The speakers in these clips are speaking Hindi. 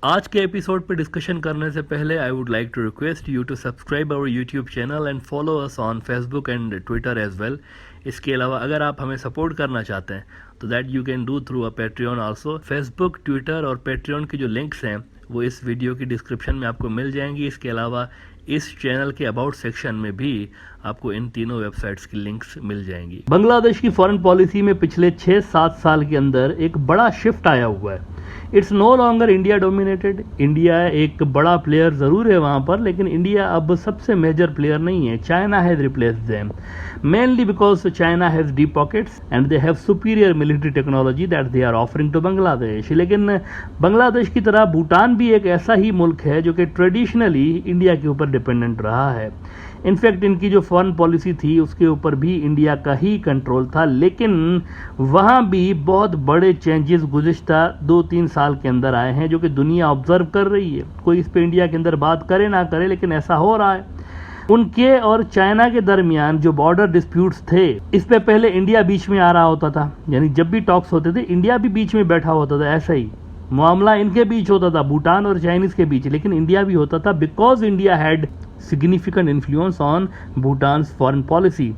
आज के एपिसोड पे डिस्कशन करने से पहले I would like to request you to subscribe our YouTube channel and follow us on Facebook and Twitter as well. इसके अलावा अगर आप हमें सपोर्ट करना चाहते हैं तो that you can do through a Patreon also. Facebook, Twitter और पेट्रियन की जो लिंक्स हैं वो इस वीडियो की डिस्क्रिप्शन में आपको मिल जाएंगी। इसके अलावा इस चैनल के अबाउट सेक्शन में भी आपको इन तीनों वेबसाइट्स की लिंक्स मिल जाएंगी। बांग्लादेश की फॉरेन पॉलिसी में पिछले 6-7 साल के अंदर एक बड़ा शिफ्ट आया हुआ है। It's no longer India dominated. India एक बड़ा प्लेयर ज़रूर है वहाँ पर, लेकिन इंडिया अब सबसे मेजर प्लेयर नहीं है। China has replaced them mainly because China has deep pockets and they have superior military technology that they are offering to Bangladesh. लेकिन बांग्लादेश की तरह भूटान भी एक ऐसा ही मुल्क है जो कि ट्रेडिशनली इंडिया के ऊपर डिपेंडेंट रहा है। इनफैक्ट इनकी जो फॉरेन पॉलिसी थी उसके ऊपर भी इंडिया का ही कंट्रोल था, लेकिन वहाँ भी बहुत बड़े चेंजेस गुज़िश्ता 2-3 साल के अंदर आए हैं जो कि दुनिया ऑब्जर्व कर रही है। कोई इस पे इंडिया के अंदर बात करे ना करे, लेकिन ऐसा हो रहा है। उनके और चाइना के दरमियान जो बॉर्डर डिस्प्यूट्स थे, इस पे पहले इंडिया बीच में आ रहा होता था, यानी जब भी टॉक्स होते थे इंडिया भी बीच में बैठा होता था। ऐसा ही मामला इनके बीच होता था, भूटान और चाइनीज के बीच, लेकिन इंडिया भी होता था because India had significant influence on Bhutan foreign policy.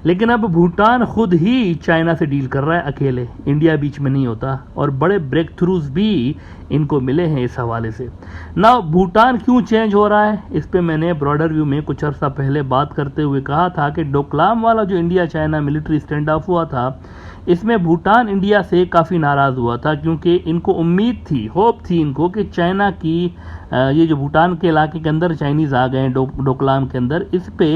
लेकिन अब भूटान खुद ही चाइना से डील कर रहा है अकेले, इंडिया बीच में नहीं होता, और बड़े ब्रेक थ्रूज भी इनको मिले हैं इस हवाले से। ना भूटान क्यों चेंज हो रहा है, इस पे मैंने ब्रॉडर व्यू में कुछ अर्सा पहले बात करते हुए कहा था कि डोकलाम वाला जो India China military stand of हुआ था, इसमें भूटान इंडिया से काफ़ी नाराज़ हुआ था, क्योंकि इनको उम्मीद थी, होप थी इनको कि चाइना की ये जो भूटान के इलाके के अंदर चाइनीज़ आ गए हैं डोकलाम के अंदर, इस पे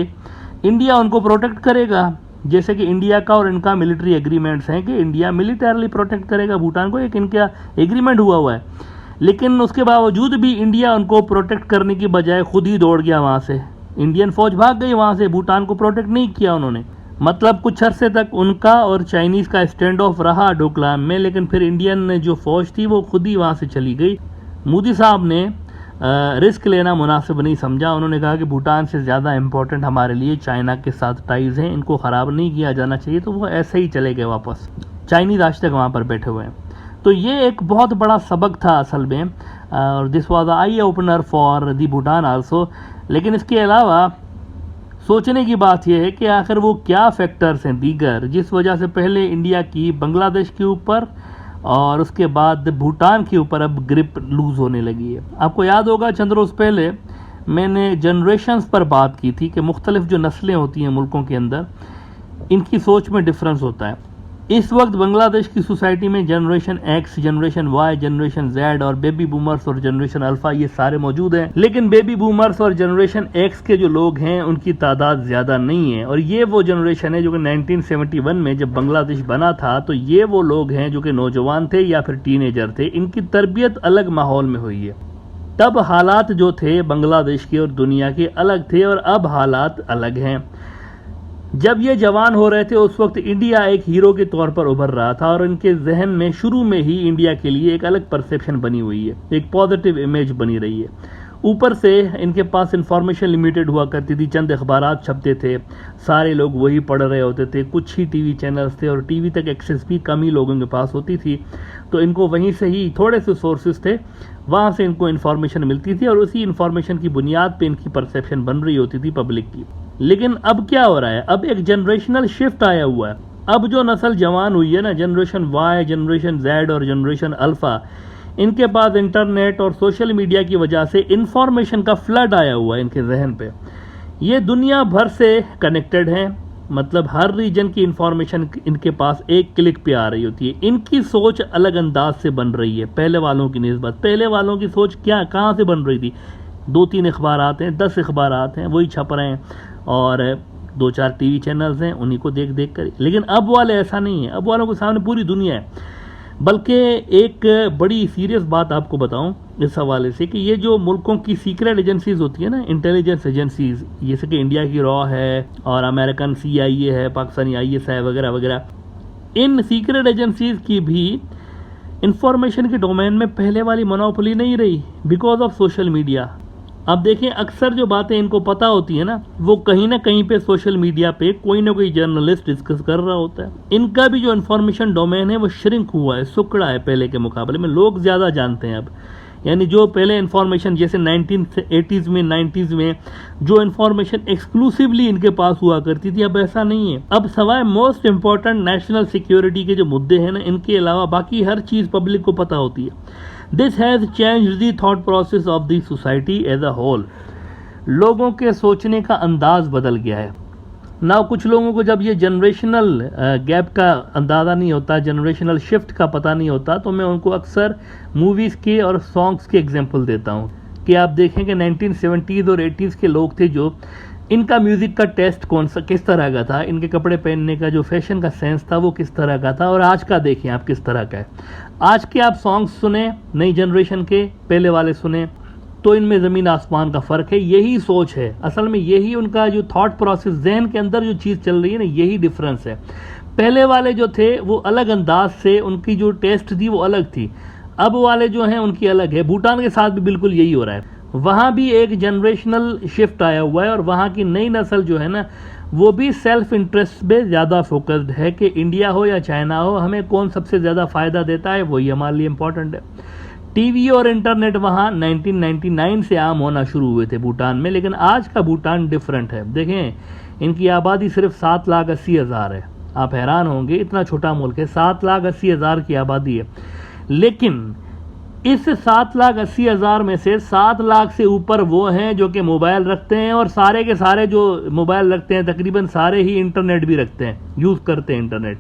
इंडिया उनको प्रोटेक्ट करेगा। जैसे कि इंडिया का और इनका मिलिट्री एग्रीमेंट्स हैं कि इंडिया मिलिटरली प्रोटेक्ट करेगा भूटान को, एक इनका एग्रीमेंट हुआ है। लेकिन उसके बावजूद भी इंडिया उनको प्रोटेक्ट करने की बजाय खुद ही दौड़ गया वहाँ से। इंडियन फौज भाग गई वहाँ से, भूटान को प्रोटेक्ट नहीं किया उन्होंने। मतलब कुछ अरसे तक उनका और चाइनीज़ का स्टैंड ऑफ रहा डोकलाम में, लेकिन फिर इंडियन जो फौज थी वो खुद ही वहाँ से चली गई। मोदी साहब ने रिस्क लेना मुनासिब नहीं समझा। उन्होंने कहा कि भूटान से ज़्यादा इम्पोर्टेंट हमारे लिए चाइना के साथ टाइज़ हैं, इनको ख़राब नहीं किया जाना चाहिए, तो वो ऐसे ही चले गए वापस। चाइनीज़ आज तक वहाँ पर बैठे हुए हैं। तो ये एक बहुत बड़ा सबक था असल में, और this was eye opener for the Bhutan also. लेकिन इसके अलावा सोचने की बात यह है कि आखिर वो क्या फैक्टर्स हैं दीगर जिस वजह से पहले इंडिया की बांग्लादेश के ऊपर और उसके बाद भूटान के ऊपर अब ग्रिप लूज़ होने लगी है। आपको याद होगा चंद रोज़ पहले मैंने जनरेशन्स पर बात की थी कि मुख्तलिफ जो नस्लें होती हैं मुल्कों के अंदर, इनकी सोच में डिफरेंस होता है। इस वक्त बांग्लादेश की सोसाइटी में generation X, generation Y, generation Z और बेबी बूमर्स और जनरेशन अल्फा ये सारे मौजूद हैं। लेकिन बेबी बूमर्स और जनरेशन एक्स के जो लोग हैं उनकी तादाद ज़्यादा नहीं है, और ये वो जनरेशन है जो कि 1971 में जब बांग्लादेश बना था, तो ये वो लोग हैं जो कि नौजवान थे या फिर टीनेजर थे। इनकी तरबियत अलग माहौल में हुई है। तब हालात जो थे बांग्लादेश के और दुनिया के अलग थे, और अब हालात अलग हैं। जब ये जवान हो रहे थे उस वक्त इंडिया एक हीरो के तौर पर उभर रहा था, और इनके जहन में शुरू में ही इंडिया के लिए एक अलग परसेप्शन बनी हुई है, एक पॉजिटिव इमेज बनी रही है। ऊपर से इनके पास इंफॉर्मेशन लिमिटेड हुआ करती थी, चंद अखबारात छपते थे, सारे लोग वही पढ़ रहे होते थे, कुछ ही टीवी चैनल्स थे और टीवी तक एक्सेस भी कम ही लोगों के पास होती थी, तो इनको वहीं से ही थोड़े से सोर्सेज थे, वहाँ से इनको इन्फॉर्मेशन मिलती थी, और उसी इन्फॉर्मेशन की बुनियाद पे इनकी परसेप्शन बन रही होती थी पब्लिक की। लेकिन अब क्या हो रहा है, अब एक जनरेशनल शिफ्ट आया हुआ है। अब जो नस्ल जवान हुई है ना, जनरेशन वाई, जनरेशन जेड और जनरेशन अल्फ़ा, इनके पास इंटरनेट और सोशल मीडिया की वजह से इंफॉर्मेशन का फ्लड आया हुआ है इनके जहन पे। ये दुनिया भर से कनेक्टेड हैं, मतलब हर रीजन की इंफॉर्मेशन इनके पास एक क्लिक पे आ रही होती है। इनकी सोच अलग अंदाज से बन रही है पहले वालों की निस्बत। पहले वालों की सोच कहाँ से बन रही थी, 2-3 अखबारात हैं, 10 अखबारात हैं, वही छप रहे हैं, और 2-4 टीवी चैनल्स हैं, उन्हीं को देख देख कर। लेकिन अब वाले ऐसा नहीं है, अब वालों के सामने पूरी दुनिया है। बल्कि एक बड़ी सीरियस बात आपको बताऊं इस हवाले से कि ये जो मुल्कों की सीक्रेट एजेंसीज होती है ना, इंटेलिजेंस एजेंसीज, जैसे कि इंडिया की रॉ है और अमेरिकन CIA है, पाकिस्तानी ISI वगैरह वगैरह, इन सीक्रेट एजेंसीज की भी इंफॉर्मेशन के डोमेन में पहले वाली मोनोपोली नहीं रही बिकॉज ऑफ सोशल मीडिया। अब देखें, अक्सर जो बातें इनको पता होती है ना, वो कहीं ना कहीं पे सोशल मीडिया पे कोई ना कोई जर्नलिस्ट डिस्कस कर रहा होता है। इनका भी जो इन्फॉर्मेशन डोमेन है वो श्रिंक हुआ है, सुकड़ा है पहले के मुकाबले में, लोग ज़्यादा जानते हैं अब। यानी जो पहले इन्फॉर्मेशन जैसे 1980s में 90s में जो इन्फॉर्मेशन एक्सक्लूसिवली इनके पास हुआ करती थी, अब ऐसा नहीं है। अब सवाए मोस्ट इंपॉर्टेंट नेशनल सिक्योरिटी के जो मुद्दे हैं ना, इनके अलावा बाकी हर चीज़ पब्लिक को पता होती है। This has changed the thought process of the society as a whole. लोगों के सोचने का अंदाज बदल गया है ना। कुछ लोगों को जब ये जनरेशनल गैप का अंदाज़ा नहीं होता, जनरेशनल शिफ्ट का पता नहीं होता, तो मैं उनको अक्सर मूवीज़ के और सॉन्ग्स के एग्जांपल देता हूँ कि आप देखें कि 1970s और 80s के लोग थे जो इनका म्यूज़िक का टेस्ट किस तरह का था, इनके कपड़े पहनने का जो फैशन का सेंस था वो किस तरह का था, और आज का देखें आप किस तरह का है। आज के आप सॉन्ग्स सुने नई जनरेशन के, पहले वाले सुने, तो इनमें ज़मीन आसमान का फ़र्क है। यही सोच है असल में, यही उनका जो थॉट प्रोसेस, जहन के अंदर जो चीज़ चल रही है ना, यही डिफरेंस है। पहले वाले जो थे वो अलग अंदाज से, उनकी जो टेस्ट थी वो अलग थी, अब वाले जो हैं उनकी अलग है। भूटान के साथ भी बिल्कुल यही हो रहा है। वहाँ भी एक जनरेशनल शिफ्ट आया हुआ है और वहाँ की नई नस्ल जो है ना, वो भी सेल्फ इंटरेस्ट पे ज़्यादा फोकस्ड है कि इंडिया हो या चाइना हो, हमें कौन सबसे ज़्यादा फ़ायदा देता है, वही हमारे लिए इम्पोर्टेंट है। टीवी और इंटरनेट वहाँ 1999 से आम होना शुरू हुए थे भूटान में, लेकिन आज का भूटान डिफरेंट है। देखें इनकी आबादी सिर्फ 7,80,000 है। आप हैरान होंगे, इतना छोटा मुल्क है, 7,80,000 की आबादी है, लेकिन इस 7,80,000 में से 7 लाख से ऊपर वो हैं जो कि मोबाइल रखते हैं, और सारे के सारे जो मोबाइल रखते हैं तकरीबन सारे ही इंटरनेट भी रखते हैं, यूज़ करते हैं इंटरनेट,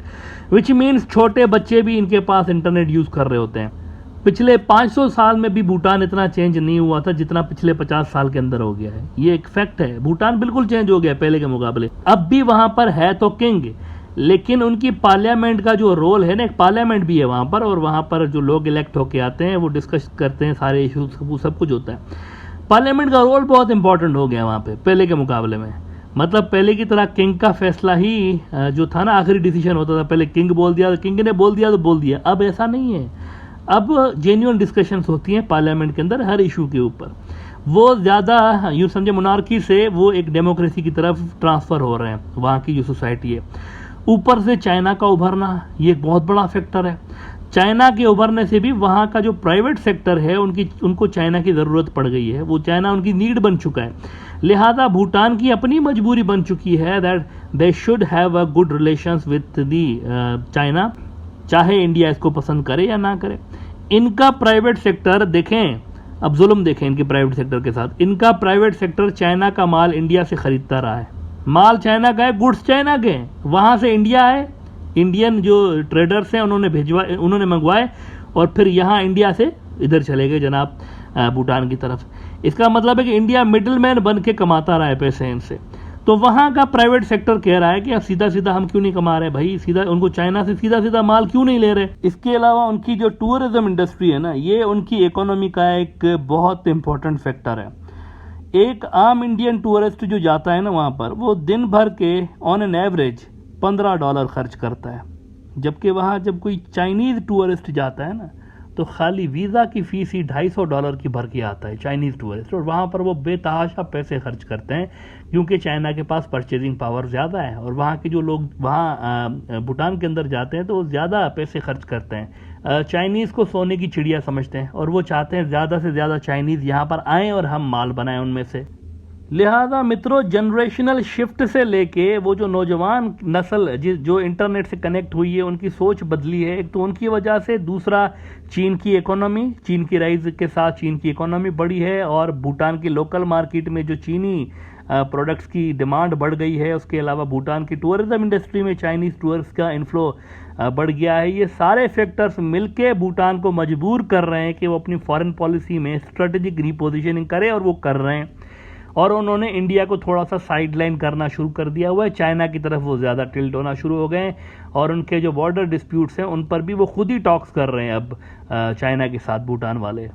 विच मीन्स छोटे बच्चे भी इनके पास इंटरनेट यूज़ कर रहे होते हैं। पिछले 500 साल में भी भूटान इतना चेंज नहीं हुआ था जितना पिछले 50 साल के अंदर हो गया है। ये एक फैक्ट है, भूटान बिल्कुल चेंज हो गया पहले के मुकाबले। अब भी वहाँ पर है तो किंग, लेकिन उनकी पार्लियामेंट का जो रोल है ना, एक पार्लियामेंट भी है वहाँ पर, और वहाँ पर जो लोग इलेक्ट होके आते हैं वो डिस्कस करते हैं सारे इशूज, सब कुछ होता है। पार्लियामेंट का रोल बहुत इंपॉर्टेंट हो गया वहाँ पे पहले के मुकाबले में। मतलब पहले की तरह किंग का फैसला ही जो था ना, आखिरी डिसीजन होता था। पहले किंग बोल दिया तो किंग ने बोल दिया तो बोल दिया, अब ऐसा नहीं है। अब जेन्युइन डिस्कशंस होती हैं पार्लियामेंट के अंदर हर इशू के ऊपर। वो ज़्यादा यूँ समझे मोनार्की से वो एक डेमोक्रेसी की तरफ ट्रांसफ़र हो रहे हैं वहाँ की जो सोसाइटी है। ऊपर से चाइना का उभरना, ये एक बहुत बड़ा फैक्टर है। चाइना के उभरने से भी वहाँ का जो प्राइवेट सेक्टर है उनको चाइना की ज़रूरत पड़ गई है, वो चाइना उनकी नीड बन चुका है। लिहाजा भूटान की अपनी मजबूरी बन चुकी है that they should have a good relations with the China, चाहे इंडिया इसको पसंद करे या ना करे। इनका प्राइवेट सेक्टर देखें, अब जुल्म देखें इनके प्राइवेट सेक्टर के साथ। इनका प्राइवेट सेक्टर चाइना का माल इंडिया से खरीदता रहा है, माल चाइना का है, गुड्स चाइना के, वहाँ से इंडिया है, इंडियन जो ट्रेडर्स हैं उन्होंने मंगवाए और फिर यहाँ इंडिया से इधर चले गए जनाब भूटान की तरफ। इसका मतलब है कि इंडिया मिडलमैन बन के कमाता रहा है पैसे इनसे। तो वहाँ का प्राइवेट सेक्टर कह रहा है कि अब सीधा सीधा हम क्यों नहीं कमा रहे भाई, सीधा उनको चाइना से सीधा सीधा माल क्यों नहीं ले रहे। इसके अलावा उनकी जो टूरिज्म इंडस्ट्री है ना, ये उनकी इकोनॉमी का एक बहुत इंपॉर्टेंट फैक्टर है। एक आम इंडियन टूरिस्ट जो जाता है ना वहाँ पर, वो दिन भर के ऑन एन एवरेज $15 खर्च करता है, जबकि वहाँ जब कोई चाइनीज़ टूरिस्ट जाता है ना तो खाली वीज़ा की फ़ीस ही $250 की भर के आता है चाइनीज़ टूरिस्ट, और वहाँ पर वो बेतहाशा पैसे खर्च करते हैं क्योंकि चाइना के पास परचेजिंग पावर ज़्यादा है, और वहाँ के जो लोग वहाँ भूटान के अंदर जाते हैं तो वो ज़्यादा पैसे खर्च करते हैं। चाइनीज़ को सोने की चिड़िया समझते हैं और वो चाहते हैं ज़्यादा से ज़्यादा चाइनीज़ यहाँ पर आएँ और हम माल बनाएं उनमें से। लिहाजा मित्रों, जनरेशनल शिफ्ट से लेके वो जो नौजवान नस्ल जो इंटरनेट से कनेक्ट हुई है, उनकी सोच बदली है। एक तो उनकी वजह से, दूसरा चीन की इकोनॉमी, चीन की राइज के साथ चीन की इकोनॉमी बढ़ी है, और भूटान की लोकल मार्केट में जो चीनी प्रोडक्ट्स की डिमांड बढ़ गई है। उसके अलावा भूटान की टूरिज्म इंडस्ट्री में चाइनीज़ टूरिस्ट का इन्फ्लो बढ़ गया है। ये सारे फैक्टर्स मिलके भूटान को मजबूर कर रहे हैं कि वो अपनी फॉरेन पॉलिसी में स्ट्रेटेजिक रीपोजिशनिंग करे, और वो कर रहे हैं। और उन्होंने इंडिया को थोड़ा सा साइडलाइन करना शुरू कर दिया हुआ है, चाइना की तरफ वो ज़्यादा टिल्ट होना शुरू हो गए हैं, और उनके जो बॉर्डर डिस्प्यूट्स हैं उन पर भी वो खुद ही टॉक्स कर रहे हैं अब चाइना के साथ भूटान वाले।